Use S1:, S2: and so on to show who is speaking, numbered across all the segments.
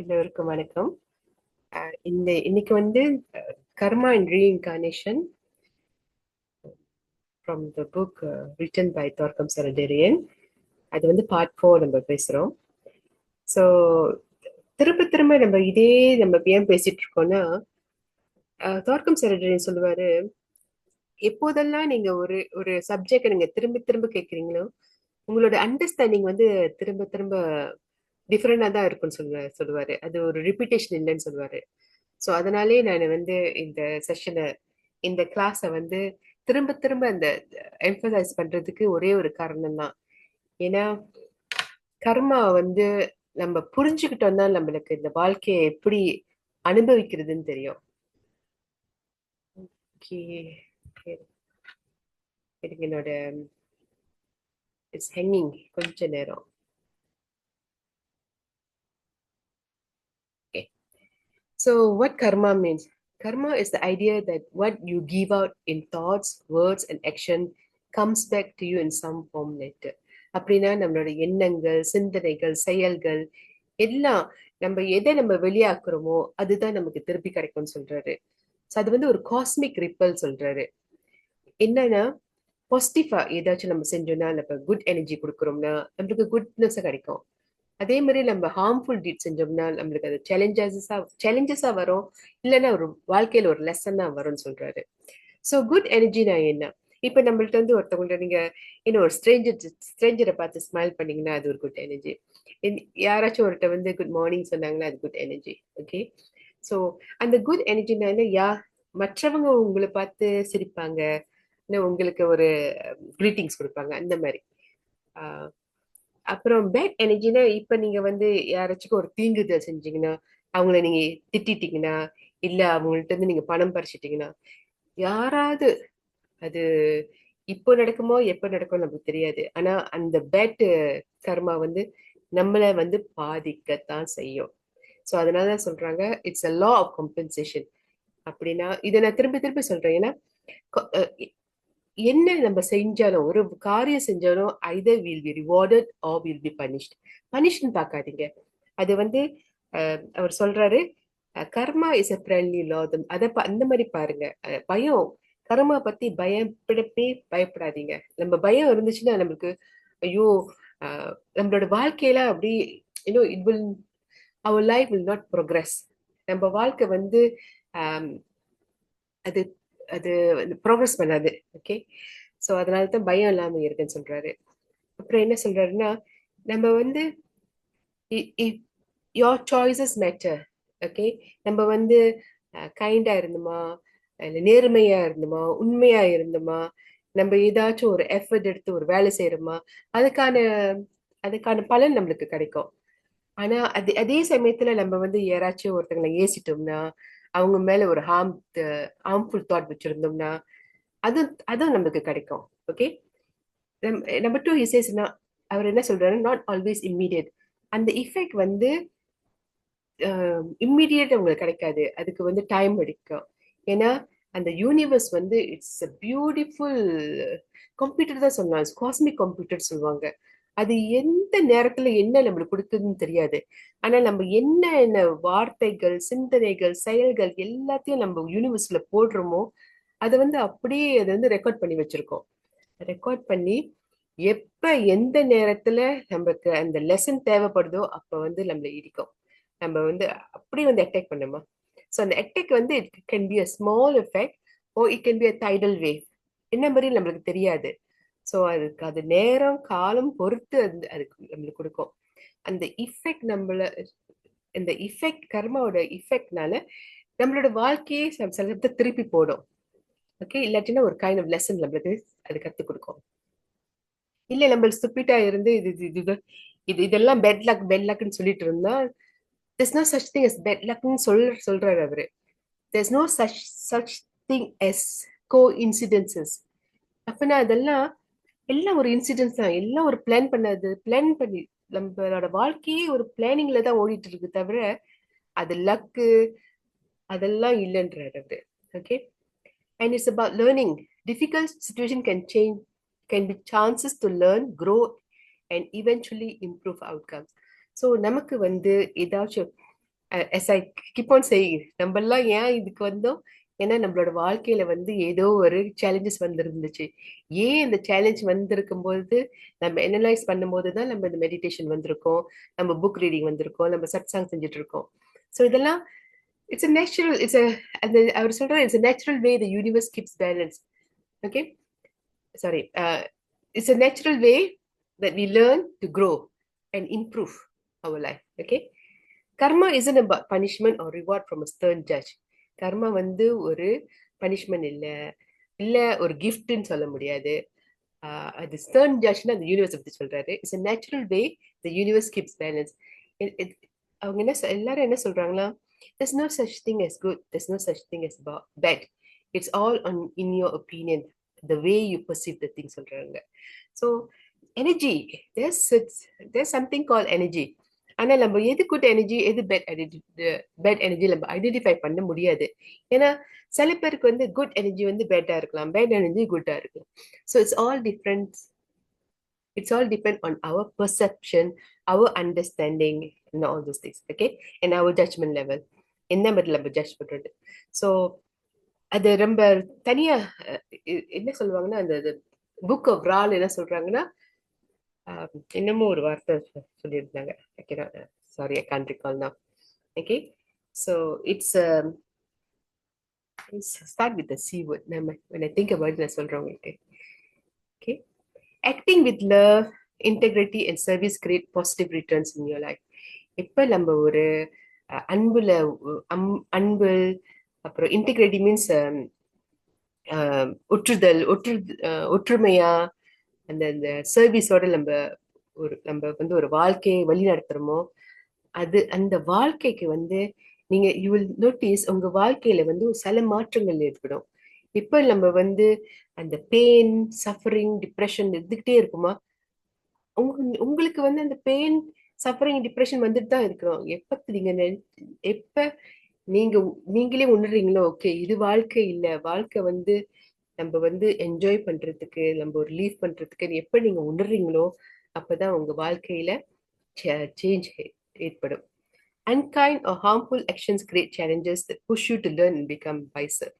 S1: எல்லோருக்கும் வணக்கம். இன்னைக்கு வந்து karma and reincarnation from the book written by Torkom Saraydarian. அது வந்து பார்ட் 4 நம்ம பேசுறோம். ஸோ திரும்ப திரும்ப நம்ம ஏன் பேசிட்டு இருக்கோம்னா, தோர்க்கம் சரடேரியன் சொல்லுவாரு, எப்போதெல்லாம் நீங்க ஒரு ஒரு சப்ஜெக்ட் நீங்க திரும்ப திரும்ப கேட்குறீங்களோ உங்களோட அண்டர்ஸ்டாண்டிங் வந்து திரும்ப திரும்ப டிஃப்ரெண்டா தான் இருக்கும்னு சொல்லுவாரு. அது ஒரு ரிப்பீட்டேஷன் இல்லைன்னு சொல்லுவாரு. ஸோ அதனாலே நான் வந்து இந்த செஷனை இந்த கிளாஸை வந்து திரும்ப திரும்ப அந்த எம்பசைஸ் பண்றதுக்கு ஒரே ஒரு காரணம் தான். ஏன்னா கர்மா வந்து நம்ம புரிஞ்சுக்கிட்டோம்னா நம்மளுக்கு இந்த வாழ்க்கையை எப்படி அனுபவிக்கிறதுன்னு தெரியும். என்னோட இட்ஸ் ஹெங்கிங் கொஞ்ச நேரம். Okay. So what karma means? Karma is the idea that what you give out in thoughts, words and action comes back to you in some form later. அப்படின்னா நம்மளோட எண்ணங்கள், சிந்தனைகள், செயல்கள் எல்லாம் நம்ம வெளியாக்குறோமோ அதுதான் நமக்கு திருப்பி கிடைக்கும்னு சொல்றாரு. ஸோ அது வந்து ஒரு காஸ்மிக் ரிப்பல் சொல்றாரு. என்னன்னா பாசிட்டிவா ஏதாச்சும் நம்ம செஞ்சோம்னா நம்ம குட் எனர்ஜி கொடுக்குறோம்னா நம்மளுக்கு குட்னஸ் கிடைக்கும். அதே மாதிரி நம்ம ஹார்ம்ஃபுல் டீட் செஞ்சோம்னா நம்மளுக்கு அது சேலஞ்சஸா வரும், இல்லைன்னா ஒரு வாழ்க்கையில ஒரு லெசனா வரும்னு சொல்றாரு. ஸோ குட் எனர்ஜினா என்ன? இப்ப நம்மள்ட்ட வந்து ஒருத்தவங்கள்ட்ட நீங்க இன்னும் ஒரு ஸ்ட்ரேஞ்சரை பார்த்து ஸ்மைல் பண்ணீங்கன்னா அது ஒரு குட் எனர்ஜி. யாராச்சும் ஒருத்த வந்து குட் மார்னிங் சொன்னாங்கன்னா அது குட் எனர்ஜி. ஓகே, ஸோ அந்த குட் எனர்ஜினா என்ன? மற்றவங்க உங்களை பார்த்து சிரிப்பாங்க, உங்களுக்கு ஒரு கிரீட்டிங்ஸ் கொடுப்பாங்க, அந்த மாதிரி. அப்புறம் பேட் எனர்ஜினா இப்ப நீங்க வந்து யாராச்சும் ஒரு தீங்குதல் செஞ்சீங்கன்னா, அவங்கள நீங்க திட்டிட்டீங்கன்னா, இல்ல அவங்கள்ட்ட இருந்து நீங்க பணம் பறிச்சிட்டீங்கன்னா, யாராவது அது இப்போ நடக்குமோ எப்ப நடக்குமோ நமக்கு தெரியாது. ஆனா அந்த பேட் கர்மா வந்து நம்மள வந்து பாதிக்கத்தான் செய்யும். ஸோ அதனாலதான் சொல்றாங்க it's a law of compensation. அப்படின்னா இதை நான் திரும்ப திரும்ப சொல்றேன். ஏன்னா என்ன நம்ம செஞ்சாலும், ஒரு காரியம் செஞ்சாலும் either will be rewarded or will be punished. பனிஷ்னு பார்க்காதீங்க. அது வந்து அவர் சொல்றாரு கர்மா இஸ் அ ஃப்ரெண்ட்லி லா. அந்த மாதிரி பாருங்க. பயம், கர்மா பத்தி பயப்படாதீங்க. நம்ம பயம் இருந்துச்சுன்னா நம்மளுக்கு ஐயோ நம்மளோட வாழ்க்கையில அப்படி it will our life will not progress. நம்ம வாழ்க்கை வந்து அது அது ப்ரோக்ரஸ் பண்ணாது. ஓகே, ஸோ அதனால தான் பயம் இல்லாம இருக்குன்னு சொல்றாரு. அப்புறம் என்ன சொல்றாருன்னா, நம்ம வந்து யோர் சாய்ஸஸ் மேட்டர். ஓகே, நம்ம வந்து கைண்டா இருந்தோமா, இல்லை நேர்மையா இருந்தோமா, உண்மையா இருந்தோமா, நம்ம ஏதாச்சும் ஒரு எஃபர்ட் எடுத்து ஒரு வேலை செய்யறோமா, அதுக்கான அதுக்கான பலன் நம்மளுக்கு கிடைக்கும். ஆனா அதே சமயத்துல நம்ம வந்து யாராச்சும் ஒருத்தங்களை ஏசிட்டோம்னா, அவங்க மேல ஒரு ஹார்ம்ஃபுல் தாட் வச்சிருந்தோம்னா அதுவும் நமக்கு கிடைக்கும். ஓகே, நம்பர் 2 இசேஸ்னா அவர் என்ன சொல்றாரு, நாட் ஆல்வேஸ் இம்மீடியட். அந்த இஃபெக்ட் வந்து இம்மீடியட் உங்களுக்கு கிடைக்காது, அதுக்கு வந்து டைம் எடுக்கும். ஏன்னா அந்த யூனிவர்ஸ் வந்து இட்ஸ் அ பியூட்டிஃபுல் கம்ப்யூட்டர் தான் சொல்லலாம், காஸ்மிக் கம்ப்யூட்டர் சொல்லுவாங்க. அது எந்த நேரத்துல என்ன நம்மளுக்கு கொடுக்குதுன்னு தெரியாது. ஆனா நம்ம என்ன என்ன வார்த்தைகள், சிந்தனைகள், செயல்கள் எல்லாத்தையும் நம்ம யூனிவர்ஸ்ல போடுறோமோ அதை வந்து அப்படியே அதை வந்து ரெக்கார்ட் பண்ணி வச்சிருக்கோம். ரெக்கார்ட் பண்ணி எப்ப எந்த நேரத்துல நமக்கு அந்த லெசன் தேவைப்படுதோ அப்ப வந்து நம்மள இடிக்கும். நம்ம வந்து அப்படி வந்து அட்டாக் பண்ணுமா. ஸோ அந்த அட்டாக் வந்து it can be a small effect or it can be a tidal wave. என்ன மாதிரி நம்மளுக்கு தெரியாது. ஸோ அதுக்கு அது நேரம் காலம் பொறுத்து அதுக்கு நம்மளுக்கு கொடுக்கும். அந்த இஃபெக்ட் இந்த இஃபெக்ட் கர்மாவோட இஃபெக்ட்னால நம்மளோட வாழ்க்கையே சில திருப்பி போடும். ஓகே, இல்லாட்டினா ஒரு கைண்ட் ஆஃப் லெசன் நம்மளுக்கு அது கற்றுக் கொடுக்கும். இல்லை நம்ம ஸ்டூபிட்டா இருந்து இதெல்லாம் பெட் லக்னு சொல்லிட்டு இருந்தா there's no such thing as bad luckன்னு சொல்றாரு அவரு. there's no such thing as coincidences. அப்பனா அதெல்லாம் எல்லாம் ஒரு இன்சிடென்ட்ஸ் தான், எல்லாம் ஒரு பிளான் பண்ணி நம்மளோட வாழ்க்கையே ஒரு பிளானிங்ல தான் ஓடிட்டு இருக்கு தவிர அது லக்கு அதெல்லாம் இல்லைன்றாரு அவரு. Okay, and it's about learning. Difficult situation can be chances to learn, grow and eventually improve outcomes. So நமக்கு வந்து ஏதாச்சும் as I keep on saying, நம்ம எல்லாம் ஏன் இதுக்கு வந்தோம்? ஏன்னா நம்மளோட வாழ்க்கையில வந்து ஏதோ ஒரு சேலஞ்சஸ் வந்திருந்துச்சு. ஏன் இந்த சேலஞ்ச் வந்திருக்கும் போது நம்ம அனலைஸ் பண்ணும்போது தான் நம்ம இந்த மெடிடேஷன் வந்திருக்கோம், நம்ம புக் ரீடிங் வந்திருக்கோம், நம்ம சத்சாங் செஞ்சுட்டு இருக்கோம். ஸோ இதெல்லாம் இட்ஸ் a நேச்சுரல் இட்ஸ் அந்த அவர் சொல்றாரு, it's a natural way the universe keeps balance. Okay, sorry, it's a natural way that we learn to grow and improve our life. Okay, karma isn't about punishment or reward from a stern judge. கர்மா வந்து ஒரு punishment இல்ல, இல்ல ஒரு கிஃப்ட்னு சொல்ல முடியாது. அது Stern ஜட்ஜ்னா அந்த universe பத்தி சொல்றாரு. It's a natural way the universe keeps balance. அவங்க என்ன எல்லாரும் என்ன சொல்றாங்களா, there's no such thing as good, there's no such thing as bad, it's all on in your opinion, the way you perceive the thing சொல்றாங்க. So energy, there's something called energy. ஆனா நம்ம எது good energy எது bad energy நம்ம identify பண்ண முடியாது. ஏன்னா சில பேருக்கு வந்து குட் எனர்ஜி வந்து பேட்டா இருக்கலாம், பேட் எனர்ஜி குட்டா இருக்கலாம். So it's all different, it's all depend on our perception, our understanding and all those things. Okay, and our judgement level என்ன மாதிரி நம்ம ஜட்ஜ் பண்றது. ஸோ அது ரொம்ப தனியா என்ன சொல்லுவாங்கன்னா, அந்த புக் ஆஃப் ரால் என்ன சொல்றாங்கன்னா, இன்னமும் ஒரு வார்த்தை சொல்லியிருந்தாங்க. Sorry, I can't recall now. Okay, so it's start with the C word. When I think about it, நான் சொல்றேன் உங்களுக்கு. Okay, acting with love, integrity and service create positive returns in your life. இப்ப நம்ம ஒரு அன்புல அன்பு, அப்புறம் integrity means ஒற்றுமையா அந்த சர்வீஸோட நம்ம வந்து ஒரு வாழ்க்கையை வழி நடத்துறோமோ, அது அந்த வாழ்க்கைக்கு வந்து நீங்க யூ வில் நோட்டீஸ் உங்க வாழ்க்கையில வந்து சில மாற்றங்கள் ஏற்படும். இப்ப நம்ம வந்து அந்த பெயின், சஃபரிங், டிப்ரெஷன் இருந்துகிட்டே இருக்குமா? உங்களுக்கு வந்து அந்த பெயின், சஃபரிங், டிப்ரெஷன் வந்துட்டு தான் இருக்கிறோம். எப்ப நீங்களே உணர்றீங்களோ, ஓகே இது வாழ்க்கை இல்ல, வாழ்க்கை வந்து நம்ம வந்து என்ஜாய் பண்றதுக்கு, நம்ம ஒரு லீவ் பண்றதுக்கு எப்ப நீங்க உணர்றீங்களோ, அப்பதான் உங்க வாழ்க்கையில சேஞ்ச் ஏற்படும். Unkind or harmful actions create challenges that push you to learn and become wiser.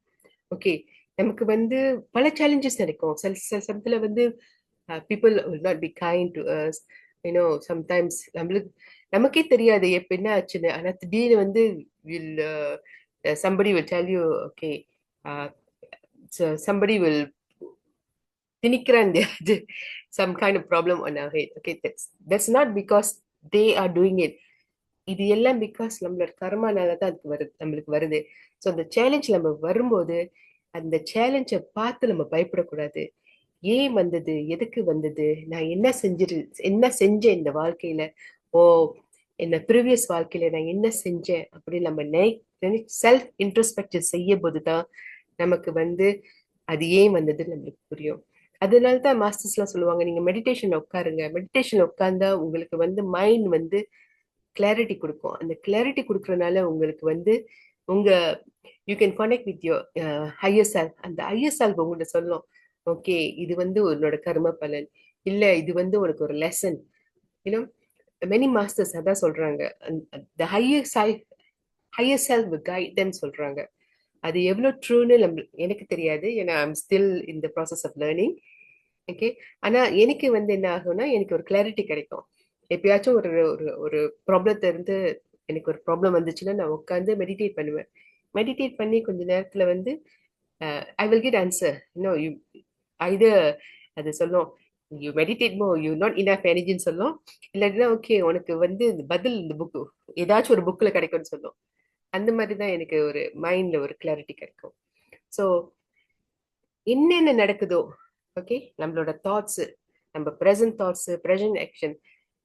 S1: Okay, நமக்கு வந்து பல challenges நடக்கும். சில சமயத்துல வந்து people will not be kind to us. Sometimes நமக்கே தெரியாது எப்ப என்ன ஆச்சுன்னு. ஆனா திடீர்னு வந்து will somebody will tell you, okay, so somebody will திணிக்கிறான் some kind of problem on our head. Okay, that's not because they are doing it. இது எல்லாம் பிகாஸ் நம்மளோட கர்மானால தான் அதுக்கு நம்மளுக்கு வருது. ஸோ அந்த சேலஞ்ச் நம்ம வரும்போது அந்த சேலஞ்சை பார்த்து நம்ம பயப்படக்கூடாது. ஏன் வந்தது, எதுக்கு வந்தது, நான் என்ன செஞ்சேன் இந்த வாழ்க்கையில, ஓ என்ன ப்ரீவியஸ் வாழ்க்கையில நான் என்ன செஞ்சேன் அப்படின்னு நம்ம செல்ஃப் இன்ட்ரோஸ்பெக்ஷன் செய்யும் போதுதான் நமக்கு வந்து அது ஏன் வந்ததுன்னு நம்மளுக்கு புரியும். அதனாலதான் மாஸ்டர்ஸ் எல்லாம் சொல்லுவாங்க, நீங்க மெடிடேஷன்ல உட்காருங்க. மெடிடேஷன்ல உட்கார்ந்தா உங்களுக்கு வந்து மைண்ட் வந்து கிளாரிட்டி கொடுக்கும். அந்த கிளாரிட்டி கொடுக்கறதுனால உங்களுக்கு வந்து you can connect with your higher self. அந்த ஹையர் செல்ஃப் உங்கள்ட்ட சொல்லும், ஓகே இது வந்து உன்னோட கர்ம பலன், இல்ல இது வந்து உனக்கு ஒரு லெசன். மெனி மாஸ்டர்ஸ் அதான் சொல்றாங்க, the higher self will guide them சொல்றாங்க. அது எவ்வளவு ட்ரூன்னு எனக்கு தெரியாது, ஏன்னா I'm still in the process of learning. Okay, ஆனா எனக்கு வந்து என்ன ஆகும்னா, எனக்கு ஒரு கிளாரிட்டி கிடைக்கும். எப்பயாச்சும் ஒரு ஒரு ஒரு ப்ராப்ளத்தை இருந்து எனக்கு ஒரு ப்ராப்ளம் வந்துச்சுன்னா நான் உட்காந்து மெடிடேட் பண்ணுவேன். மெடிடேட் பண்ணி கொஞ்ச நேரத்துல வந்து I will get answer. You either அது சொல்லும், you meditate more, you not enough எனர்ஜின்னு சொல்லும். இல்லாட்டினா ஓகே உனக்கு வந்து பதில் இந்த புக்கு ஏதாச்சும் ஒரு புக்ல கிடைக்கும்னு சொல்லும். அந்த மாதிரி தான் எனக்கு ஒரு மைண்ட்ல ஒரு கிளாரிட்டி கிடைக்கும். ஸோ என்னென்ன நடக்குதோ, ஓகே நம்மளோட தாட்ஸ், நம்ம ப்ரெசன்ட் தாட்ஸ், ப்ரெசன்ட் ஆக்ஷன்,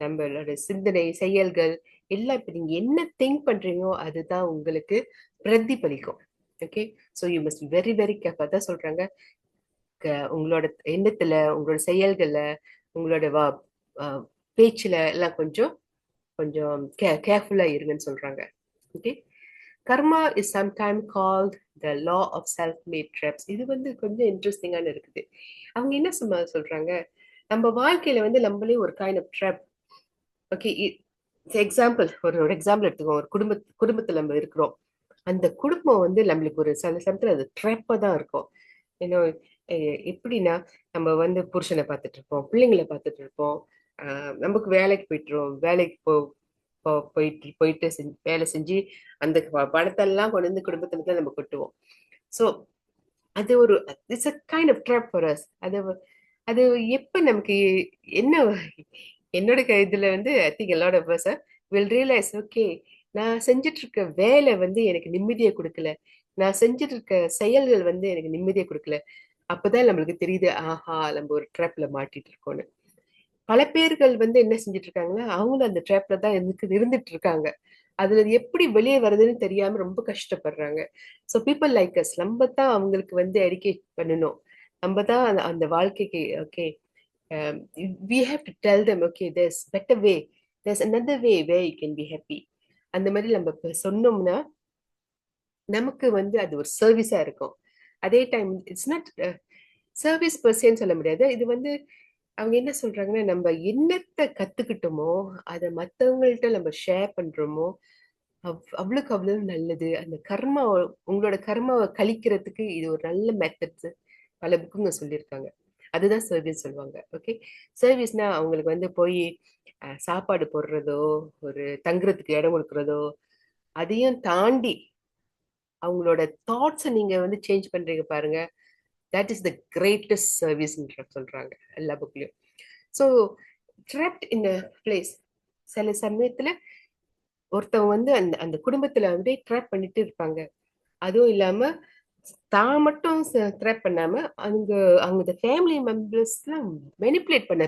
S1: நம்மளோட சிந்தனை செயல்கள் எல்லாம் இப்ப நீங்க என்ன திங்க் பண்றீங்களோ அதுதான் உங்களுக்கு பிரதிபலிக்கும். Okay, so you must very very careful. தான் சொல்றாங்க, உங்களோட எண்ணத்துல, உங்களோட செயல்கள்ல, உங்களோட பேச்சுல எல்லாம் கொஞ்சம் கொஞ்சம் கேர்ஃபுல்லா இருங்கன்னு சொல்றாங்க. Okay, karma is sometime called the law of self made traps. இது வந்து கொஞ்சம் இன்ட்ரெஸ்டிங்கான இருக்குது. அவங்க என்ன சொல்றாங்க, நம்ம வாழ்க்கையில வந்து நம்மளே ஒரு kind of trap. Okay, example ஒரு எக்ஸாம்பிள் எடுத்துக்கோ. ஒரு குடும்பத்துல நம்ம இருக்கிறோம். அந்த குடும்பம் வந்து நம்மளுக்கு ஒரு சில சமயத்துல அது ட்ராப்பா தான் இருக்கும். ஏன்னா எப்படின்னா நம்ம வந்து புருஷனை பார்த்துட்டு இருப்போம், பிள்ளைங்களை பார்த்துட்டு இருப்போம். நமக்கு வேலைக்கு போயிட்டுருவோம், வேலைக்கு போயிட்டு போயிட்டு வேலை செஞ்சு அந்த பணத்தெல்லாம் கொண்டு வந்து குடும்பத்துல தான் நம்ம கொட்டுவோம். ஸோ அது ஒரு it's a kind of trap for us. அது எப்ப நமக்கு என்ன என்னோட இதுல வந்து ஐ திங்க் எல்லாரோட பர்சன் வில் ரியலைஸ் ஓகே, நான் செஞ்சுட்டு இருக்க வேலை வந்து எனக்கு நிம்மதியை கொடுக்கல, நான் செஞ்சுட்டு இருக்க செயல்கள் வந்து எனக்கு நிம்மதியை கொடுக்கல. அப்பதான் நம்மளுக்கு தெரியுது, ஆஹா நம்ம ஒரு ட்ராப்ல மாட்டிட்டு இருக்கோம்னு. பல பேர்கள் வந்து என்ன செஞ்சுட்டு இருக்காங்கன்னா அவங்களும் அந்த ட்ராப்ல தான் இருந்துட்டு இருக்காங்க. அதுல எப்படி வெளியே வருதுன்னு தெரியாம ரொம்ப கஷ்டப்படுறாங்க. ஸோ பீப்புள் லைக் அஸ் நம்ம தான் அவங்களுக்கு வந்து எடிகேட் பண்ணணும். நம்ம தான் அந்த வாழ்க்கைக்கு okay, we have to tell them okay, there's better way, there's another way where you can be happy. அந்த மாதிரி நம்ம இப்ப சொன்னோம்னா நமக்கு வந்து அது ஒரு சர்வீஸா இருக்கும். அதே டைம் இட்ஸ் நாட் சர்வீஸ் பர்சேன்னு சொல்ல முடியாது. இது வந்து அவங்க என்ன சொல்றாங்கன்னா நம்ம என்னத்தை கத்துக்கிட்டோமோ அதை மத்தவங்கள்ட்ட நம்ம ஷேர் பண்றோமோ அவ்வளவுக்கு அவ்வளவு நல்லது. அந்த கர்மா, உங்களோட கர்மாவை கழிக்கிறதுக்கு இது ஒரு நல்ல மெத்தட்ஸ் பல புக்குங்க சொல்லியிருக்காங்க. அதுதான் சர்வீஸ் சொல்லுவாங்க. ஓகே, சர்வீஸ்னா அவங்களுக்கு வந்து போய் சாப்பாடு போடுறதோ, ஒரு தங்குறதுக்கு இடம் கொடுக்கறதோ, அதையும் தாண்டி அவங்களோட தாட்ஸை நீங்க வந்து சேஞ்ச் பண்றீங்க பாருங்க. That is the greatest service சொல்றாங்க எல்லா புக்லயும். So dropped in a place, சில சமயத்துல ஒருத்தவங்க வந்து அந்த அந்த குடும்பத்துல வந்து ட்ராப் பண்ணிட்டு இருப்பாங்க. அதுவும் இல்லாம தான் மட்டும் த்ரெட் பண்ணாம அவங்க அவங்க ஃபேமிலி மெம்பர்ஸ்லாம் மெனிப்புலேட் பண்ண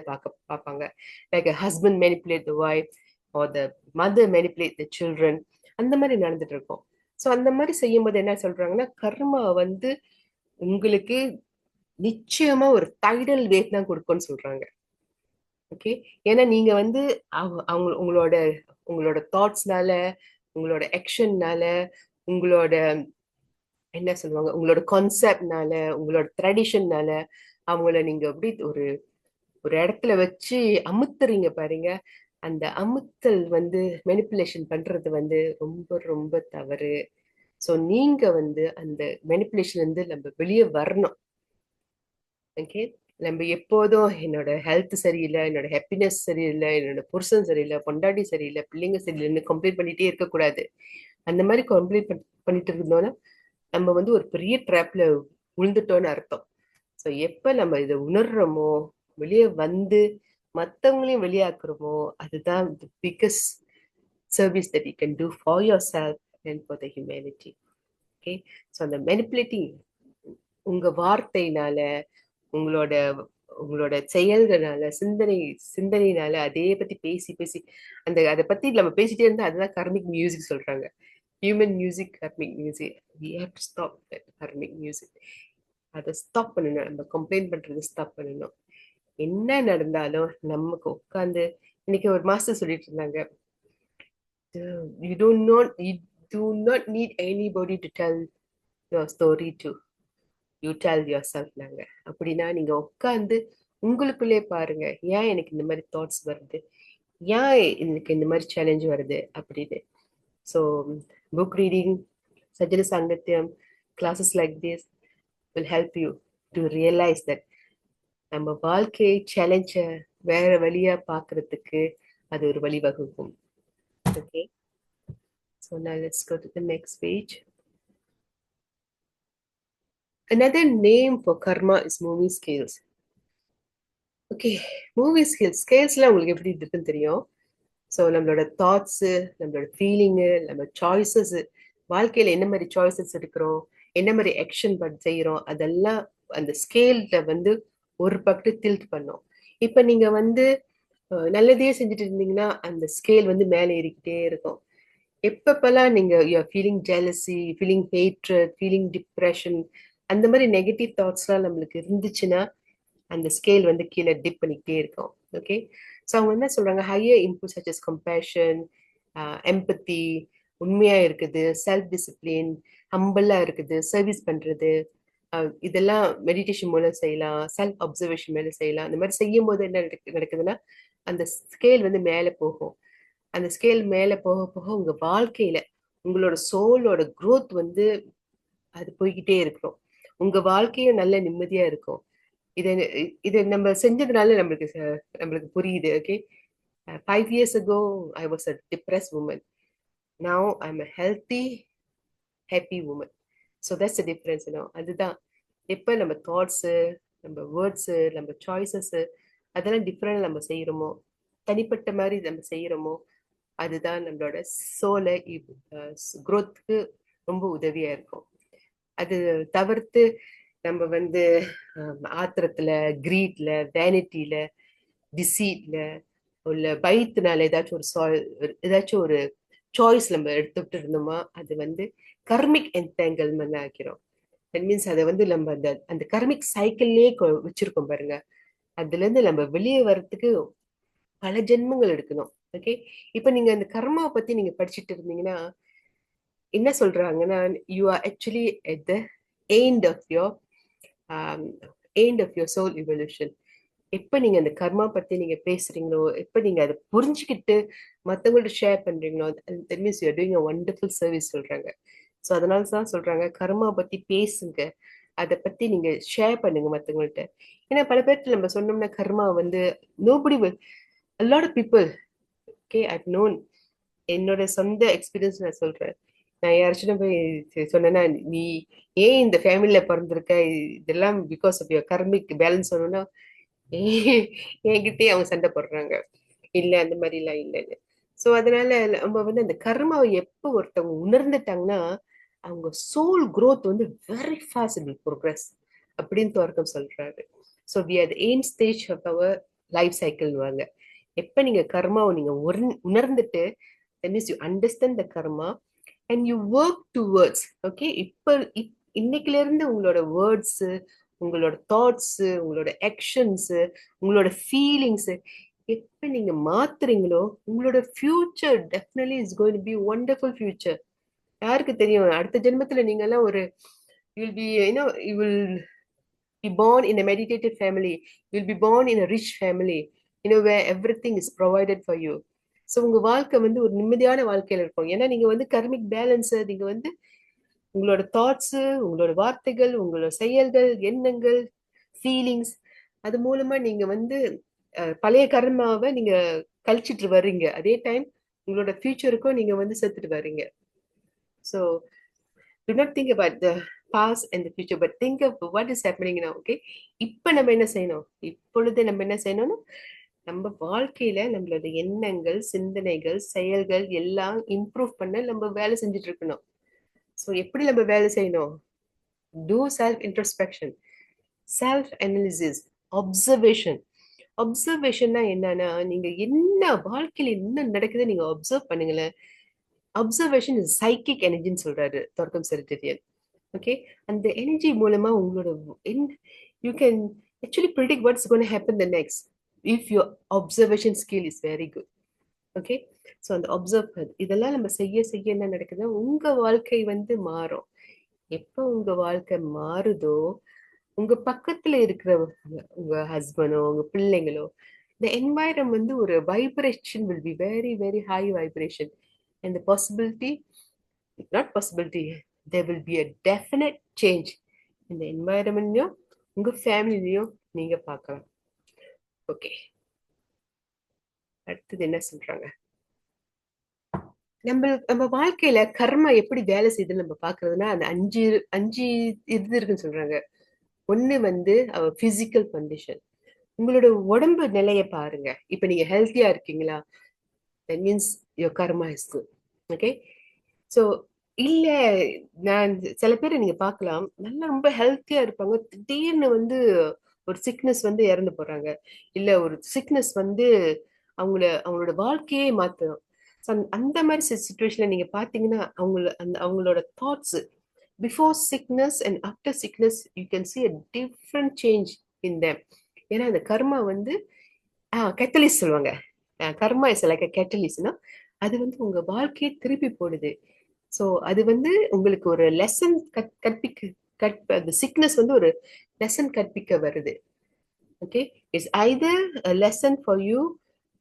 S1: பார்ப்பாங்க. Like husband manipulate the wife R the mother manipulate the children. அந்த மாதிரி நடந்துட்டு இருக்கும். ஸோ அந்த மாதிரி செய்யும் போது என்ன சொல்றாங்கன்னா கர்மா வந்து உங்களுக்கு நிச்சயமா ஒரு டைடல் வேட் தான் கொடுக்கும்னு சொல்றாங்க. ஓகே, ஏன்னா நீங்க வந்து அவங்க உங்களோட உங்களோட தாட்ஸ்னால, உங்களோட ஆக்ஷன்னால, உங்களோட என்ன சொல்லுவாங்க உங்களோட கான்செப்ட்னால, உங்களோட ட்ரெடிஷன்னால அவங்கள நீங்க அப்படி ஒரு ஒரு இடத்துல வச்சு அமுத்துறீங்க பாருங்க. அந்த அமுத்தல் வந்து மெனிப்புலேஷன் பண்றது வந்து ரொம்ப ரொம்ப தவறு. ஸோ நீங்க வந்து அந்த மெனிப்புலேஷன் வந்து நம்ம வெளியே வரணும். ஓகே, நம்ம எப்போதும் என்னோட ஹெல்த் சரியில்லை, என்னோட ஹாப்பினஸ் சரியில்லை, என்னோட புருஷன் சரியில்லை, பொண்டாட்டி சரியில்லை, பிள்ளைங்க சரியில்லைன்னு கம்ப்ளைண்ட் பண்ணிட்டே இருக்கக்கூடாது. அந்த மாதிரி கம்ப்ளைண்ட் பண்ணிட்டு இருந்தோம்னா நம்ம வந்து ஒரு பெரிய ட்ராப்ல விழுந்துட்டோம்னு அர்த்தம். ஸோ எப்ப நம்ம இதை உணர்றோமோ, வெளியே வந்து மற்றவங்களையும் வெளியாக்குறோமோ, அதுதான் biggest service that you can do for your self and for the humanity. Okay, so அந்த மெனிப்புலேட்டிங் உங்க வார்த்தையினால, உங்களோட உங்களோட செயல்களால, சிந்தனையினால அதே பத்தி பேசி பேசி அதை பத்தி நம்ம பேசிட்டே இருந்தா அதுதான் கர்மிக் மியூசிக் சொல்றாங்க. Human music, karmic music. We have to stop that karmic music. அதை ஸ்டாப் பண்ணணும். நம்ம கம்ப்ளைண்ட் பண்றது ஸ்டாப் பண்ணணும். என்ன நடந்தாலும் நமக்கு உட்காந்து இன்னைக்கு ஒரு மாஸ்டர் சொல்லிட்டு இருந்தாங்க, you do not need anybody to tell your story to, you tell yourself. நாங்க அப்படின்னா நீங்க உட்காந்து உங்களுக்குள்ளே பாருங்க, ஏன் எனக்கு இந்த மாதிரி தாட்ஸ் வருது, ஏன் எனக்கு இந்த மாதிரி சேலஞ்ச் வருது அப்படின்னு. ஸோ புக் ரீடிங், சஜன சாங்கத்தியம், classes like this will help you to realize that நம்ம வாழ்க்கையை சேலஞ்ச வேற வழியா பாக்குறதுக்கு அது ஒரு வழிவகுக்கும். Okay, so now let's go to the next page. Another name for karma is moving scales. Okay, movie ஸ்கேல்ஸ்லாம் உங்களுக்கு எப்படி இருக்குன்னு தெரியும். ஸோ நம்மளோட தாட்ஸு, நம்மளோட ஃபீலிங்கு, நம்ம சாய்ஸஸ், வாழ்க்கையில என்ன மாதிரி சாய்ஸஸ் எடுக்கிறோம், என்ன மாதிரி ஆக்ஷன் செய்யறோம், அதெல்லாம் அந்த ஸ்கேல்ல வந்து ஒரு பக்கத்து டில்ட் பண்ணும். இப்ப நீங்க வந்து நல்லதே செஞ்சுட்டு இருந்தீங்கன்னா அந்த ஸ்கேல் வந்து மேலே ஏறிக்கிட்டே இருக்கும். எப்பப்பெல்லாம் நீங்க you're feeling jealousy, feeling hatred, feeling depression, அந்த மாதிரி நெகட்டிவ் தாட்ஸ்லாம் நம்மளுக்கு இருந்துச்சுன்னா அந்த ஸ்கேல் வந்து கீழே டிப் பண்ணிக்கிட்டே இருக்கும். ஓகே, ஸோ அவங்க என்ன சொல்றாங்க, higher impulse such as compassion, empathy, உண்மையா இருக்குது, செல்ஃப் டிசிப்ளின், ஹம்பிளா இருக்குது, சர்வீஸ் பண்றது, இதெல்லாம் மெடிடேஷன் மூலம் செய்யலாம், செல்ஃப் அப்சர்வேஷன் மேல செய்யலாம். அந்த மாதிரி செய்யும் போது என்ன நடக்குதுன்னா அந்த ஸ்கேல் வந்து மேலே போகும். அந்த ஸ்கேல் மேல போக போக உங்க வாழ்க்கையில உங்களோட சோலோட growth வந்து அது போய்கிட்டே இருக்கும். உங்க வாழ்க்கையும் நல்ல நிம்மதியா இருக்கும். இதை இதை நம்ம செஞ்சதுனால நம்மளுக்கு புரியுது. Okay, 5 years ago I was a depressed woman. Now I'm a healthy, happy woman. So that's the difference, அதுதான் எப்ப நம்ம தாட்ஸு, நம்ம வேர்ட்ஸு, நம்ம சாய்ஸஸ் அதெல்லாம் டிஃப்ரெண்ட் நம்ம செய்யறோமோ, தனிப்பட்ட மாதிரி நம்ம செய்யறோமோ, அதுதான் நம்மளோட சோலை growthக்கு ரொம்ப உதவியா இருக்கும். அது தவிர்த்து நம்ம வந்து ஆத்திரத்துல, கிரீட்ல, வேனிட்டியில, டிசீட்ல, உள்ள பயத்தினால ஏதாச்சும் ஒரு சாய்ஸ் நம்ம எடுத்துட்டு இருந்தோமா, அது வந்து கர்மிக் என்டேங்கிள்மெண்ட் ஆக்கிறோம். தட் மீன்ஸ் அதை வந்து நம்ம அந்த அந்த கர்மிக் சைக்கிள்லயே வச்சிருக்கோம் பாருங்க. அதுல இருந்து நம்ம வெளியே வர்றதுக்கு பல ஜென்மங்கள் எடுக்கணும். ஓகே, இப்ப நீங்க அந்த கர்மாவை பத்தி நீங்க படிச்சுட்டு இருந்தீங்கன்னா என்ன சொல்றாங்கன்னா, you are actually at the end of your um, end of your soul evolution. எப்ப நீங்க அந்த கர்மா பத்தி நீங்க பேசுறீங்களோ, எப்ப நீங்க அதை புரிஞ்சுக்கிட்டு மத்தவங்கள்ட்ட ஷேர் பண்றீங்களோ, that means you are doing a wonderful service சொல்றாங்க. ஸோ அதனால தான் சொல்றாங்க கர்மா பத்தி பேசுங்க, அதை பத்தி நீங்க ஷேர் பண்ணுங்க மத்தவங்கள்ட்ட. ஏன்னா பல பேர்ட்ட நம்ம சொன்னோம்னா கர்மா வந்து nobody will, a lot of people, okay, I've known, என்னோட சொந்த எக்ஸ்பீரியன்ஸ் நான் சொல்றேன். நான் யாராச்சும் போய் சொன்னேன்னா, நீ ஏன் இந்த ஃபேமிலியில பிறந்திருக்க, இதெல்லாம் because of your karmic balance சொன்னோம்னா என்கிட்டயே அவங்க சண்டை போடுறாங்க. இல்ல அந்த மாதிரி எல்லாம் இல்லைன்னு. சோ அதனால நம்ம வந்து அந்த கர்மாவை எப்ப ஒருத்தவங்க உணர்ந்துட்டாங்கன்னா அவங்க சோல் growth வந்து வெரி ஃபாஸ்ட் வில் ப்ரோக்ரஸ் அப்படின்னு தோற்கம் சொல்றாரு. So we are aim stage of our life cycle வாங்க. எப்ப நீங்க கர்மாவை நீங்க உணர்ந்துட்டு that means you understand the karma and you work towards, okay, இன்னைக்குல இருந்து உங்களோட வேர்ட்ஸ், உங்களோட தாட்ஸ், உங்களோட ஆக்ஷன்ஸ், உங்களோட ஃபீலிங்ஸ் எப்ப நீங்க மாத்துறீங்களோ உங்களோட future definitely is going to be wonderful future. யாருக்கு தெரியும் அடுத்த ஜென்மத்துல நீங்க எல்லாம் ஒரு you will be, you will be born in a meditative family, you will be born in a rich family, where everything is provided for you. So உங்க வாழ்க்கை வந்து ஒரு நிம்மதியான வாழ்க்கையில இருக்கும். ஏன்னா நீங்க வந்து கர்மிக் பேலன்ஸ், நீங்க வந்து உங்களோட தாட்ஸ், உங்களோட வார்த்தைகள், உங்களோட செயல்கள், எண்ணங்கள், ஃபீலிங்ஸ், அது மூலமா நீங்க வந்து பழைய கர்மாவை நீங்க கழிச்சிட்டு வர்றீங்க. அதே டைம் உங்களோட ஃபியூச்சருக்கும் நீங்க வந்து செத்துட்டு வர்றீங்க. So do not think about the past and the future, but think of what is happening now. Okay, இப்ப நம்ம என்ன செய்யணும், இப்பொழுது நம்ம என்ன செய்யணும்னா நம்ம வாழ்க்கையில நம்மளோட எண்ணங்கள், சிந்தனைகள், செயல்கள் எல்லாம் இம்ப்ரூவ் பண்ண நம்ம வேலை செஞ்சுட்டு இருக்கணும். ஸோ எப்படி நம்ம வேலை செய்யணும், do self introspection, self analysis, observation. அப்சர்வேஷன்னா என்னன்னா நீங்க என்ன வாழ்க்கையில என்ன நடக்குது நீங்க அப்சர்வ் பண்ணுங்களேன். அப்சர்வேஷன் இஸ் சைக்கிக் எனர்ஜின்னு சொல்றாரு தோர்க்கம் செரிட்டரியன். ஓகே, அந்த எனர்ஜி மூலமா உங்களோட you can actually predict what's going to happen the next if your observation skill is very good. Okay, so அந்த அப்சர்வ் இதெல்லாம் நம்ம செய்ய செய்ய என்ன நடக்குதுன்னா உங்க வாழ்க்கை வந்து மாறும். எப்போ உங்க வாழ்க்கை மாறுதோ உங்க பக்கத்துல இருக்கிற உங்க ஹஸ்பண்டோ உங்க பிள்ளைங்களோ இந்த என்வாயரம் வந்து ஒரு vibration will be very very high vibration. and the possibility, not possibility, there will be a definite change in the environment, உங்க ஃபேமிலியும் நீங்க பார்க்கலாம். ஓகே, அடுத்தது என்ன சொல்றாங்க, நம்ம வாழ்க்கையில கர்மா எப்படி வேலை செய்யுதுன்னு நம்ம பாக்குறதுன்னா அந்த அஞ்சு அஞ்சு இது இருக்குன்னு சொல்றாங்க. ஒண்ணு வந்து அவர் பிசிக்கல் கண்டிஷன், உங்களோட உடம்பு நிலைய பாருங்க. இப்ப நீங்க ஹெல்த்தியா இருக்கீங்களா, that means your karma is good. Okay, so இல்ல நான் சில பேர் நீங்க பார்க்கலாம் நல்லா ரொம்ப ஹெல்த்தியா இருப்பாங்க, திடீர்னு வந்து ஒரு சிக்னஸ் வந்து இறந்து போறாங்க, இல்ல ஒரு சிக்னஸ் வந்து அவங்களோட வாழ்க்கையே மாத்தும். அந்த மாதிரி சுச்சுவேஷன்ல நீங்க பாத்தீங்கன்னா அவங்களோட thoughts before sickness and after sickness you can see a different change in them. ஏன்னா அந்த கர்மா வந்து கேட்டலிஸ்ட் சொல்லுவாங்க, கர்மா இஸ் லைக் கேட்டலிஸ்ட்னா அது வந்து உங்க வாழ்க்கையை திருப்பி போடுது. ஸோ அது வந்து உங்களுக்கு ஒரு லெசன் அந்த சிக்னஸ் வந்து ஒரு லெசன் கற்பிக்க வருது. Okay, it's Hyder a lesson for you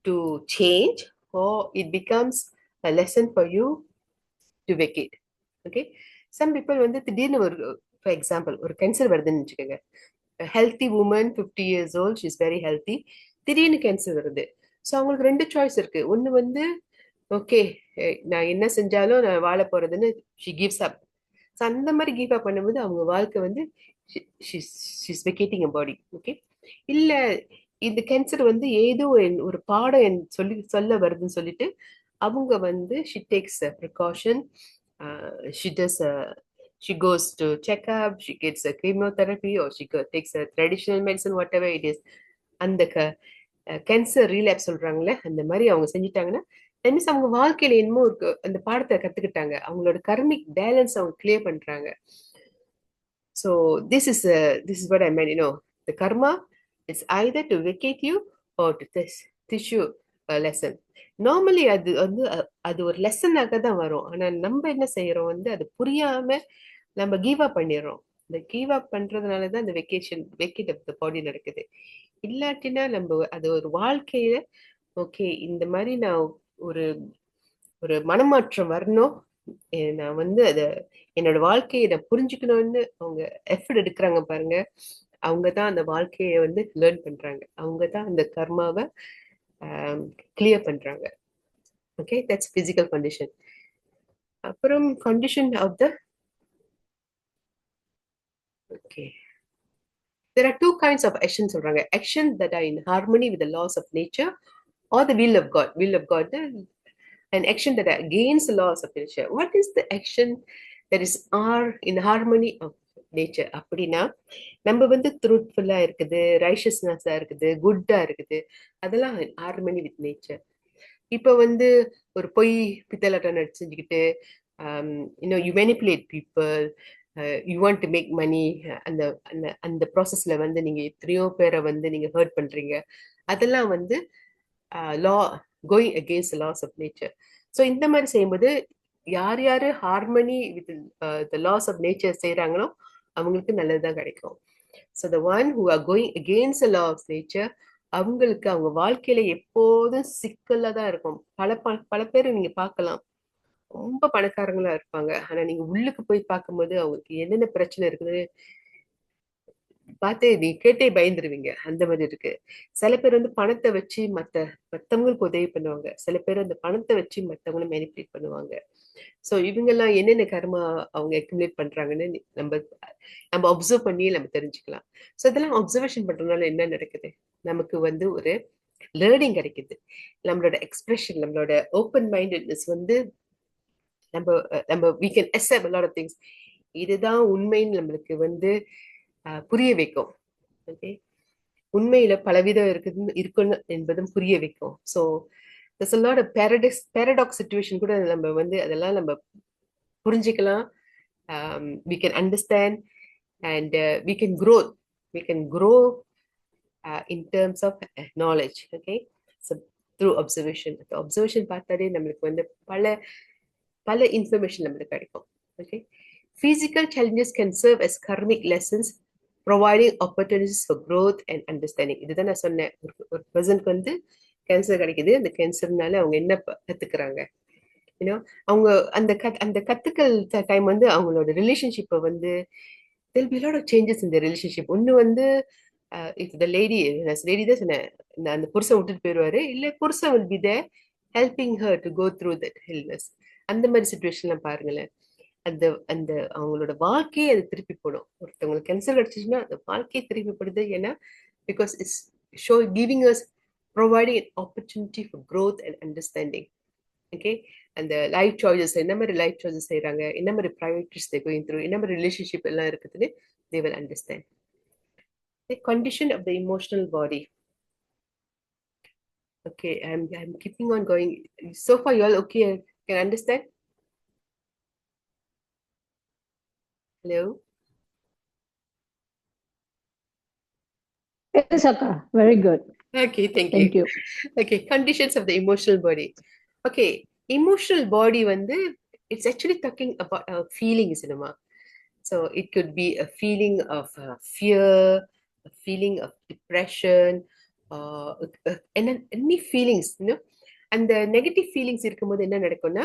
S1: to change or it becomes a lesson for you to vacate. Okay, some people வந்து திடீர்னு ஒரு, for example, ஒரு கேன்சர் வருதுன்னு வச்சுக்கோங்க. Healthy woman 50 years old, she is very healthy, திடீர்னு cancer வருது. So அவங்களுக்கு ரெண்டு சாய்ஸ் இருக்கு. ஒன்று வந்து ஓகே, நான் என்ன செஞ்சாலும் நான் வாழ போறதுன்னு ஷி கிவ்ஸ் அப். ஸோ அந்த மாதிரி கிவ் அப் பண்ணும்போது அவங்க வாழ்க்கை வந்து ஷிஸ் வெக்கேட்டிங் அ பாடி. ஓகே, இல்ல இந்த கேன்சர் வந்து ஏதோ ஒரு பாடம் சொல்ல வருதுன்னு சொல்லிட்டு அவங்க வந்து she tax precaution, she does she goes to check up, she gets a chemotherapy, or takes a traditional medicine, whatever it is. அந்த கேன்சர் ரீலாப் சொல்றாங்கல்ல, அந்த மாதிரி அவங்க செஞ்சுட்டாங்கன்னா மீன்ஸ் அவங்க வாழ்க்கையில என்னமோ இருக்கு, அந்த பாடத்தை கத்துக்கிட்டாங்க, அவங்களோட கர்மிக் பேலன்ஸ் அவங்க கிளியர் பண்றாங்க. So this is what I meant, the karma is either to vacate you or to teach you a lesson. Normally அது வந்து அது ஒரு லெசனாக தான் வரும். ஆனா நம்ம என்ன செய்யறோம் வந்து அது புரியாம நம்ம கிவ் அப் பண்ணிடுறோம். இந்த கிவ் அப் பண்றதுனாலதான் இந்த வெக்கேட் ஆஃப் த பாடி நடக்குது. இல்லாட்டினா நம்ம அது ஒரு வாழ்க்கையில ஓகே இந்த மாதிரி நான் ஒரு ஒரு மனமாற்றம் வரணும், நான் வந்து அத என்னோட வாழ்க்கையை நான் புரிஞ்சுக்கணும்னு அவங்க எஃபர்ட் எடுக்கிறாங்க பாருங்க, அவங்கதான் அந்த வாழ்க்கையை வந்து லேர்ன் பண்றாங்க, அவங்கதான் அந்த கர்மாவை கிளியர் பண்றாங்க. Okay, that's physical condition. அப்புறம் condition of the, okay, there are two kinds of actions சொல்றாங்க. Action that are in harmony with the laws of nature or the will of God. Will of God, an action that are against the laws of nature. What is the action that is in harmony of nature? அப்படின்னா நம்ம வந்து ட்ரூத்ஃபுல்லா இருக்குது, ரைஷியஸ்னஸா இருக்குது, குட்டா இருக்குது, அதெல்லாம் harmony with nature. இப்ப வந்து ஒரு பொய் பித்தலாட்டம் செஞ்சுக்கிட்டு you manipulate people, you want to make money, அந்த அந்த அந்த ப்ராசஸ்ல வந்து நீங்க எத்தனையோ பேரை வந்து நீங்க ஹர்ட் பண்றீங்க, அதெல்லாம் வந்து law going against laws of nature. So இந்த மாதிரி செய்யும்போது யார் யாரு harmony with the laws of nature செய்யறாங்களோ அவங்களுக்கு நல்லதுதான் கிடைக்கும். So the one who are going against the law of nature, அவங்களுக்கு அவங்க வாழ்க்கையில எப்போதும் சிக்கலா தான் இருக்கும். பல பேர் நீங்க பார்க்கலாம், ரொம்ப பணக்காரங்களா இருப்பாங்க, ஆனா நீங்க உள்ளுக்கு போய் பார்க்கும்போது அவங்களுக்கு என்னென்ன பிரச்சனை இருக்குது பார்த்தே நீ கேட்டே பயந்துருவீங்க, அந்த மாதிரி இருக்கு. சில பேர் வந்து பணத்தை வச்சு மத்தவங்களுக்கு உதவி பண்ணுவாங்க, சில பேர் அந்த பணத்தை வச்சு மத்தவங்களும் மேனிபுலேட் பண்ணுவாங்க. சோ இவங்க எல்லாம் என்னென்ன கர்மா அவங்க அக்யூமுலேட் பண்றாங்கன்னு நம்ம நம்ம அப்சர்வ் பண்ணி நம்ம தெரிஞ்சுக்கலாம். சோ இதெல்லாம் அப்சர்வேஷன் பண்றதுனால என்ன நடக்குது, நமக்கு வந்து ஒரு லேர்னிங் கிடைக்குது. நம்மளோட எக்ஸ்பிரஷன், நம்மளோட ஓப்பன் மைண்டட்னஸ் வந்து நம்ம நம்ம we can accept a lot of things. இதுதான் உண்மைன்னு நம்மளுக்கு வந்து புரிய வைக்கும். ஓகே, உண்மையில பலவிதம் இருக்கணும் என்பதும் புரிய வைக்கும். So there's a lot of paradox situation கூட நம்ம வந்து அதெல்லாம் நம்ம புரிஞ்சுக்கலாம். We can understand and we can grow in terms of knowledge. Okay, so through observation பார்த்தாலே நம்மளுக்கு வந்து பல இன்ஃபர்மேஷன் நம்மளுக்கு கிடைக்கும். Okay, physical challenges can serve as karmic lessons, providing opportunities for growth and understanding. இதுதான் நான் சொன்னேன், ஒரு பர்சனுக்கு வந்து கேன்சர் கிடைக்குது, அந்த கேன்சர்னால அவங்க என்ன கத்துக்கிறாங்க, அவங்க அந்த கத்துக்கள் டைம் வந்து அவங்களோட ரிலேஷன்ஷிப்பை வந்து there'll be a lot of changes in the relationship. ஒன்னு வந்து if the lady தான் சொன்னேன், அந்த புருஷன் விட்டுட்டு போயிடுவாரு, இல்ல புருஷன் will be there helping her to go through that illness. அந்த மாதிரி சுச்சுவேஷன்லாம் பாருங்களேன், அந்த அந்த அவங்களோட வாழ்க்கையை அது திருப்பி போடும். ஒருத்தவங்களுக்கு கேன்சர் கிடைச்சிச்சுன்னா அந்த வாழ்க்கையை திருப்பி போடுது. ஏன்னா because it's giving us, providing an opportunity for growth and understanding. Okay, அந்த லைஃப் சாய்ஸஸ், என்ன மாதிரி லைஃப் சாய்ஸஸ் செய்யறாங்க, என்ன மாதிரி ப்ரையாரிட்டிஸ் தே கோயிங் த்ரூ, என்ன மாதிரி ரிலேஷன்ஷிப் எல்லாம் இருக்குதுன்னு they will understand. The condition of the emotional body. Okay, I'm keeping on going. So far you all okay? Can understand? Hello?
S2: Yes, Akka. Very good.
S1: Okay, thank
S2: Thank
S1: you.
S2: you.
S1: Okay, conditions of the emotional body. Okay, emotional body வந்து it's actually talking about our feelings, so it could be a feeling of fear, a feeling of depression, and any feelings, அந்த negative feelings இருக்கும்போது என்ன நடக்கும்னா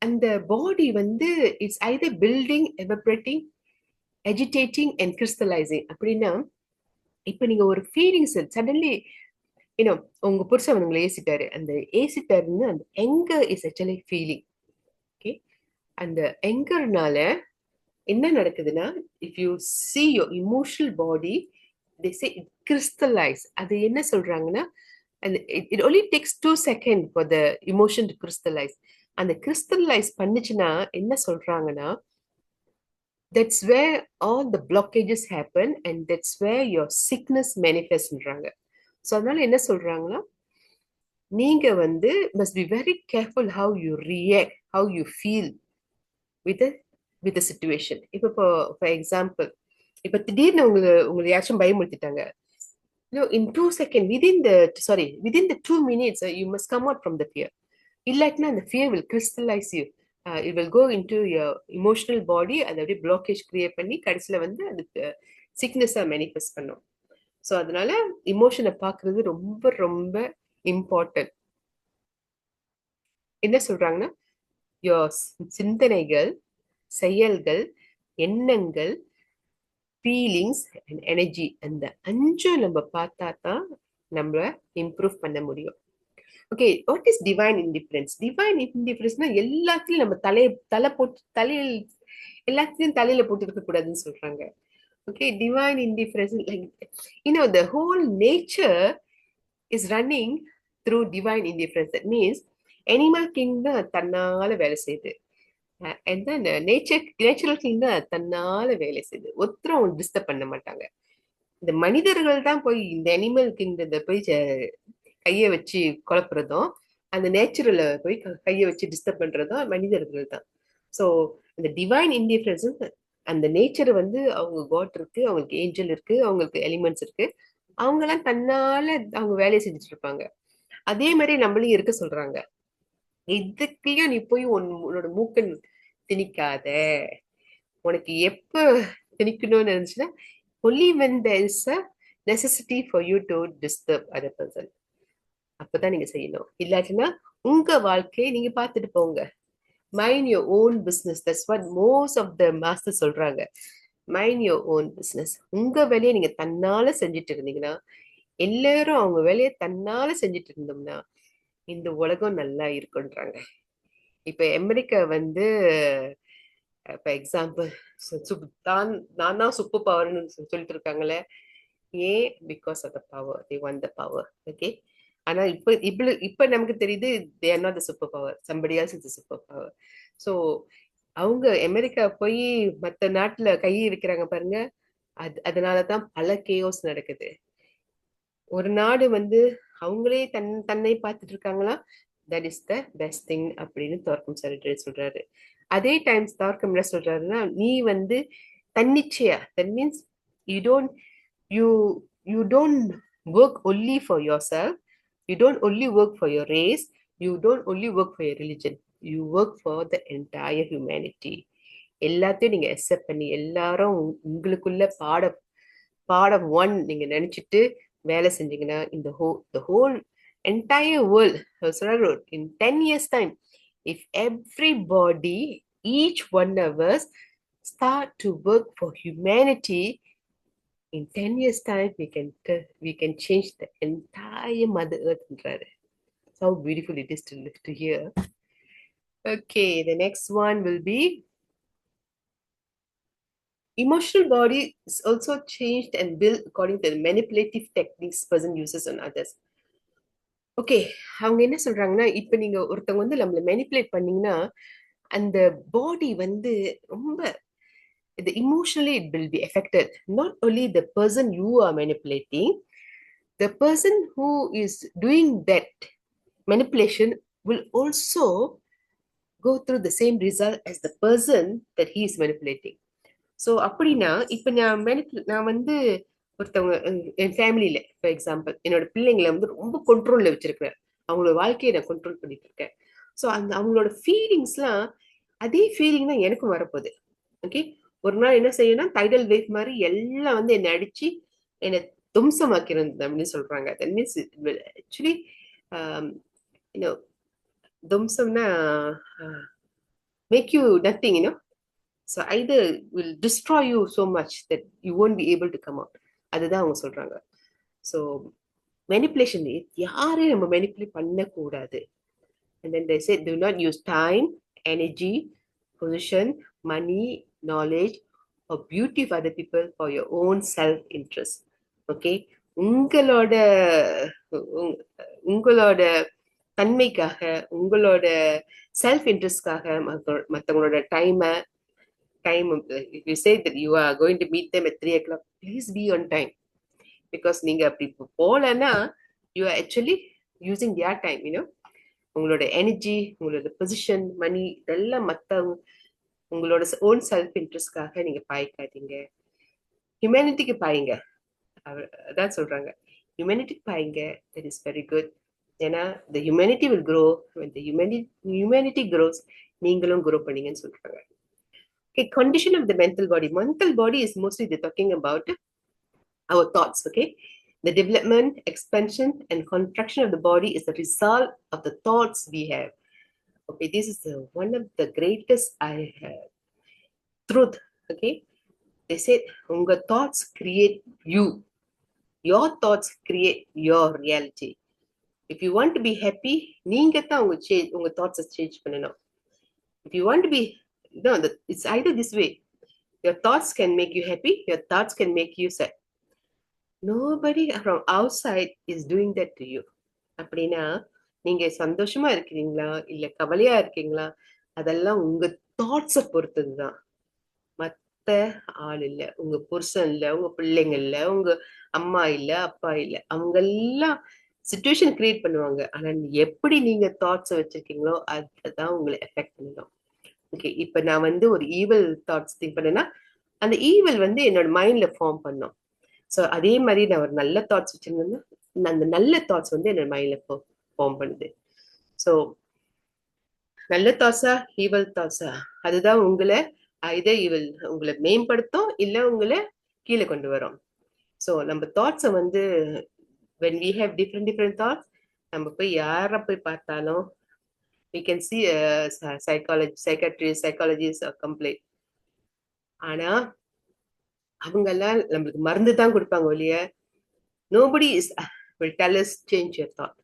S1: அந்த பாடி வந்து it's Hyder building, எவப்ரேட்டிங், எஜிடேட்டிங் and கிறிஸ்டலைசிங். அப்படின்னா இப்ப நீங்க ஒரு ஃபீலிங்ஸ் சடன்லி உங்க புருஷன் வந்து உங்களை ஏசிட்டாரு, அந்த ஏசிட்டாருன்னு அந்த எங்கர் இஸ் ஆக்சுவலி ஃபீலிங். ஓகே, அந்த எங்கர்னால என்ன நடக்குதுன்னா if you see your emotional body they say it crystallize. அது என்ன சொல்றாங்கன்னா and it only takes 2 seconds for the emotion to crystallize. அந்த crystallize பண்ணுச்சுன்னா என்ன சொல்றாங்கன்னா that's where all the blockages happen and that's where your sickness manifestன்றாங்க. So அதனால என்ன சொல்றாங்கன்னா நீங்க வந்து must be very careful how you react, how you feel with the with the situation. இப்போ for example இப்ப திடீர்னு உங்களை யாராச்சும் பயமுறுத்திட்டாங்க. In 2 seconds, within the 2 minutes, you must come out from the fear. இல்லாட்டினா அந்த fear will crystallize you. It will go into your emotional body. அது அப்படியே blockage create பண்ணி கடைசியில வந்து அதுக்கு சிக்னஸா மேனிஃபெஸ்ட் பண்ணும். ஸோ அதனால இமோஷனை பார்க்கறது ரொம்ப ரொம்ப இம்பார்ட்டன்ட். என்ன சொல்றாங்கன்னா யோர் சிந்தனைகள், செயல்கள், எண்ணங்கள், ஃபீலிங்ஸ் அண்ட் எனர்ஜி, அந்த 5 நம்ம பார்த்தா தான் நம்மள இம்ப்ரூவ் பண்ண முடியும். Okay, what is divine indifference? Divine இண்டிஃபரன்ஸ்னா எல்லாத்தையும் நம்ம தலையில் எல்லாத்தையும் தலையில போட்டு இருக்க கூடாதுன்னு சொல்றாங்க. Okay, divine indifference like the whole nature is running through divine indifference. That means animal kingdom தன்னால வேலை செய்யுது. And then நேச்சுரல் கிங்டம் தன்னால வேலை செய்யுது. ஒருத்தரும் டிஸ்டர்ப் பண்ண மாட்டாங்க. இந்த மனிதர்கள் தான் போய் இந்த அனிமல் கிங்டத்தை போய் கையை வச்சு குழப்புறதும், அந்த நேச்சுரல போய் கையை வச்சு டிஸ்டர்ப் பண்றதும் மனிதர்கள் தான். ஸோ அந்த டிவைன் இண்டிஃபரன்ஸ், அந்த நேச்சர் வந்து அவங்க காட் இருக்கு, அவங்களுக்கு ஏஞ்சல் இருக்கு, அவங்களுக்கு எலிமெண்ட்ஸ் இருக்கு, அவங்கெல்லாம் தன்னால அவங்க வேலையை செஞ்சுட்டு இருப்பாங்க. அதே மாதிரி நம்மளையும் இருக்க சொல்றாங்க. இதுக்குலயும் நீ போய் உன்னோட மூக்கன் திணிக்காத. உனக்கு எப்ப திணிக்கணும்னு இருந்துச்சுன்னா only when there is a necessity for you to disturb other person, அப்பதான் நீங்க செய்யணும். இல்லாட்டினா உங்க வாழ்க்கையை நீங்க பார்த்துட்டு போங்க. Mind your own business. That's what most of the master சொல்றாங்க. Mind your own business. உங்க வேலையை நீங்க தன்னால செஞ்சுட்டு இருந்தீங்கன்னா, எல்லாரும் அவங்க வேலையை தன்னால செஞ்சுட்டு இருந்தோம்னா இந்த உலகம் நல்லா இருக்குன்றாங்க. இப்ப அமெரிக்கா வந்து இப்ப எக்ஸாம்பிள் நான் தான் சூப்பர் பவர்னு சொல்லிட்டு இருக்காங்களே. ஏன்? Because of the power. They want the power. Okay, ஆனா இப்ப நமக்கு தெரியுது they are not the super power, somebody else is the super power. So அவங்க அமெரிக்கா போய் மற்ற நாட்டுல கை வைக்கிறாங்க பாருங்க. அதனாலதான் பல கேயோஸ் நடக்குது. ஒரு நாடு வந்து அவங்களே தன்னை பார்த்துட்டு இருக்காங்களா, that is the best thing அப்படின்னு தோர்க்கம் சொல்றாரு. அதே டைம்ஸ் தோர்க்கம் என்ன சொல்றாருன்னா, நீ வந்து தன்னிச்சையா, that means you don't work only for yourself, you don't only work for your race, you don't only work for your religion, you work for the entire humanity. எல்லாத்தையும் நீங்க அக்செப்ட் பண்ணி எல்லாரும் உங்களுக்குள்ள பாடம் ஒன் நீங்க நினைச்சிட்டு வேலை செஞ்சீங்கன்னா இந்த whole entire world, in 10 years time, if everybody, each one of us start to work for humanity, in 10 years time we can change the entire mother earth. How beautiful it is to hear. Okay, the next one will be emotional body is also changed and built according to the manipulative techniques person uses on others. Okay, அவங்க என்ன சொல்றாங்கன்னா, இப்ப நீங்க ஒருத்தவங்க வந்து நம்மள manipulate பண்ணீங்கன்னா அந்த பாடி வந்து ரொம்ப emotionally it will be affected. Not only the person you are manipulating, the person who is doing that manipulation will also go through the same result as the person that he is manipulating. So அப்படின்னா இப்ப நான் வந்து ஒருத்தவங்க என் ஃபேமிலியில for example என்னோட பிள்ளைங்களை வந்து ரொம்ப கண்ட்ரோல்ல வச்சிருக்கிறேன். அவங்களோட வாழ்க்கையை நான் கண்ட்ரோல் பண்ணிட்டு இருக்கேன். ஸோ அவங்களோட ஃபீலிங்ஸ்லாம் அதே ஃபீலிங் தான் எனக்கும் வரப்போகுது. ஓகே, ஒரு நாள் என்ன செய்யணும், டைடல் வேவ் மாதிரி எல்லாம் வந்து என்னை அடிச்சு என்னை தும்சமாக்கிறது அப்படின்னு சொல்றாங்க. That means actually you know, தும்சம்னா make you nothing, you know. So either will destroy you so much that you won't be able to come out. அதுதான் அவங்க சொல்றாங்க. So manipulation யாரையும் நம்ம manipulate பண்ணக்கூடாது. And then they said do not use time, energy, position, money, knowledge or beauty of other people for your own self-interest. Okay? உங்களோட உங்களோட தன்மைக்காக, உங்களோட self இன்ட்ரெஸ்ட்காக மற்றவங்களோட time, if you say that you are going to meet them at 3 o'clock, please be on time. Because நீங்க அப்படி போலன்னா you are actually using their time, you know. உங்களோட energy, உங்களோட position, மணி இதெல்லாம் மற்றவங்க உங்களோட ஓன் செல்ஃப் இன்ட்ரெஸ்ட்காக நீங்க பாய்க்காதீங்க. ஹியூமனிட்டிக்கு பாயுங்க. அதான் சொல்றாங்க. ஹியூமனிட்டிக்கு பாயுங்க. That is very good. ஏன்னா the humanity will grow. When the humanity grows, நீங்களும் grow பண்ணீங்கன்னு சொல்றாங்க. Okay, condition of the mental body. Mental body is mostly they're talking about our thoughts, okay? The development, expansion, and contraction of the body is the result of the thoughts we have. Okay, this is one of the greatest truth, okay? They said, unga thoughts create you. Your thoughts create your reality. If you want to be happy, நீங்க தான் உங்க thoughts change பண்ணணும். If you want to be, no, it's either this way. Your thoughts can make you happy, your thoughts can make you sad. Nobody from outside is doing that to you. அப்படின்னா நீங்க சந்தோஷமா இருக்கிறீங்களா இல்ல கவலையா இருக்கீங்களா, அதெல்லாம் உங்க தாட்ஸை பொறுத்ததுதான். மத்த ஆள் இல்ல, உங்க புருஷன் இல்ல, உங்க பிள்ளைங்க இல்ல, உங்க அம்மா இல்ல, அப்பா இல்ல, அவங்க எல்லாம் சிச்சுவேஷன் கிரியேட் பண்ணுவாங்க. ஆனா எப்படி நீங்க தாட்ஸ் வச்சிருக்கீங்களோ அதுதான் உங்களை எஃபெக்ட் பண்ணிடும். ஓகே, இப்ப நான் வந்து ஒரு ஈவல் தாட்ஸ் திங்க் பண்ணேன்னா அந்த ஈவல் வந்து என்னோட மைண்ட்ல ஃபார்ம் பண்ணும். ஸோ அதே மாதிரி நான் ஒரு நல்ல தாட்ஸ் வச்சிருந்தேன்னா அந்த நல்ல தாட்ஸ் வந்து என்னோட மைண்ட்ல ஃபார்ம் பண்ணுது. ஸோ நல்ல தாட்ஸா ஈவல் தாட்ஸா அதுதான் உங்களை இதை ஈவல் உங்களை மேம்படுத்தும் இல்ல உங்களை கீழே கொண்டு வரும். ஸோ நம்ம தாட்ஸை வந்து when we have different thoughts, நம்ம போய் யாரை போய் பார்த்தாலும் we can see a psychiatrist, psychologist or complain. ஆனா அவங்க எல்லாம் நம்மளுக்கு மருந்து தான் கொடுப்பாங்க ஒழிய nobody will tell us change your thought.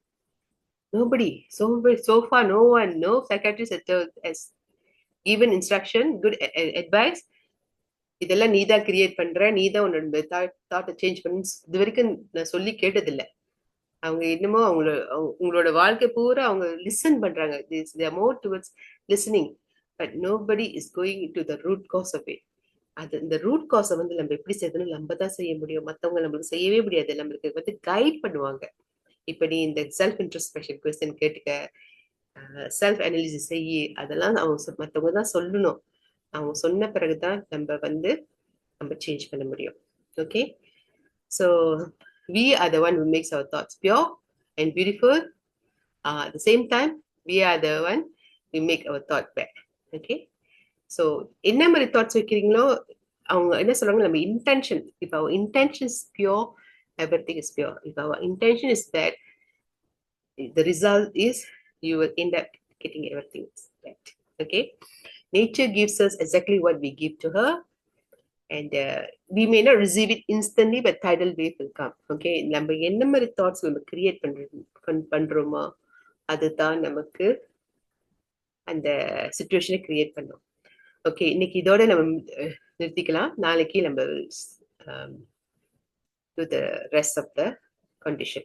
S1: Nobody. So far no one, no psychiatrist has given instruction, good advice. இதெல்லாம் நீ தான் கிரியேட் பண்ற, நீ தான் உன்னோட தாட்டை சேஞ்ச் பண்ணு இது வரைக்கும் நான் சொல்லி கேட்டதில்லை. அவங்க என்னமோ உங்களோட வாழ்க்கை பூரா அவங்க லிசன் பண்றாங்க. they are more towards listening, but nobody is going to the root cause of it. அது இந்த ரூட் காஸை வந்து நம்ம எப்படி செய்யணும், நம்ம தான் செய்ய முடியும், மற்றவங்க நம்மளுக்கு செய்யவே முடியாது. நம்மளுக்கு வந்து கைட் பண்ணுவாங்க. இப்ப நீ இந்த செல்ஃப் இன்ட்ரோஸ்பெக்ஷன் கொஸ்டின் கேட்டுக்க, செல்ஃப் அனாலிசிஸ் செய்யி, அதெல்லாம் அவங்க மற்றவங்க தான் சொல்லணும். அவங்க சொன்ன பிறகுதான் நம்ம சேஞ்ச் பண்ண முடியும். Okay, so we are the one who makes our thoughts pure and beautiful. At the same time, we are the one who make our thought bad. Okay, so என்ன மாதிரி தாட்ஸ் வைக்கிறீங்களோ அவங்க என்ன சொல்றாங்க, நம்ம intention. if our intention is pure, everything is pure. if our intention is bad, the result is you will end up getting everything bad. Okay, nature gives us exactly what we give to her, and we may not receive it instantly, but tidal wave will come. Okay, நம்ம என்ன மாதிரி thoughts நம்ம create பண்றோமோ அதுதான் நமக்கு அந்த சிச்சுவேஷனை create பண்ணும். Okay, இன்னைக்கு இதோட நம்ம நிறுத்திக்கலாம். நாளைக்கு நம்ம do the rest of the condition.